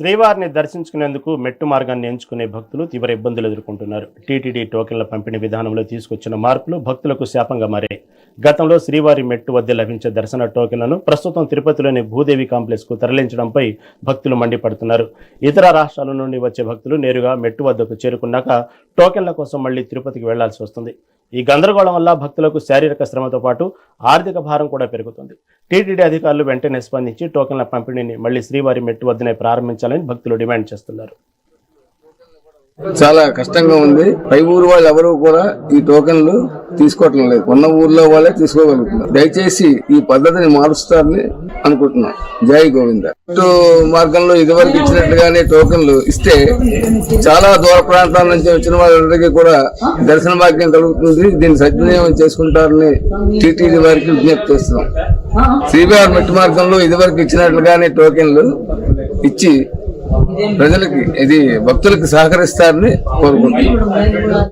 శ్రీవారిని దర్శించుకునేందుకు మెట్టు మార్గాన్ని ఎంచుకునే భక్తులు తీవ్ర ఇబ్బందులు ఎదుర్కొంటున్నారు. టీటీడీ టోకెన్ల పంపిణీ విధానంలో తీసుకొచ్చిన మార్పులు భక్తులకు శాపంగా మారాయి. గతంలో శ్రీవారి మెట్టు వద్ద లభించే దర్శన టోకెన్లను ప్రస్తుతం తిరుపతిలోని భూదేవి కాంప్లెక్స్ కు తరలించడంపై భక్తులు మండిపడుతున్నారు. ఇతర రాష్ట్రాల నుండి వచ్చే భక్తులు నేరుగా మెట్టు వద్దకు చేరుకున్నాక టోకెన్ల కోసం మళ్లీ తిరుపతికి వెళ్లాల్సి వస్తుంది. ఈ గందరగోళం వల్ల భక్తులకు శారీరక శ్రమతో పాటు ఆర్థిక భారం కూడా పెరుగుతుంది. టీటీడీ అధికారులు వెంటనే స్పందించి టోకెన్ల పంపిణీని మళ్లీ శ్రీవారి మెట్టు వద్దనే ప్రారంభించాలని భక్తులు డిమాండ్ చేస్తున్నారు. చాలా కష్టంగా ఉంది. పై ఊరు వాళ్ళు ఎవరు కూడా ఈ టోకెన్లు తీసుకోవటం లేదు. ఉన్న ఊర్లో వాళ్ళే తీసుకోగలుగుతున్నారు. దయచేసి ఈ పద్ధతిని మారుస్తారని అనుకుంటున్నాం. జై గోవింద. మార్గంలో ఇదివరకు ఇచ్చినట్లుగానే టోకెన్లు ఇస్తే చాలా దూర ప్రాంతాల నుంచి వచ్చిన వాళ్ళందరికీ కూడా దర్శన భాగ్యం కలుగుతుంది. దీన్ని సద్వినియోగం చేసుకుంటారని టీటీడీ వారికి విజ్ఞప్తి చేస్తున్నాం. శ్రీవారి మెట్టు మార్గంలో ఇదివరకు ఇచ్చినట్లుగానే టోకెన్లు ఇచ్చి ప్రజలకి భక్తులకు సహకరిస్తారని కోరుకుంటున్నాం.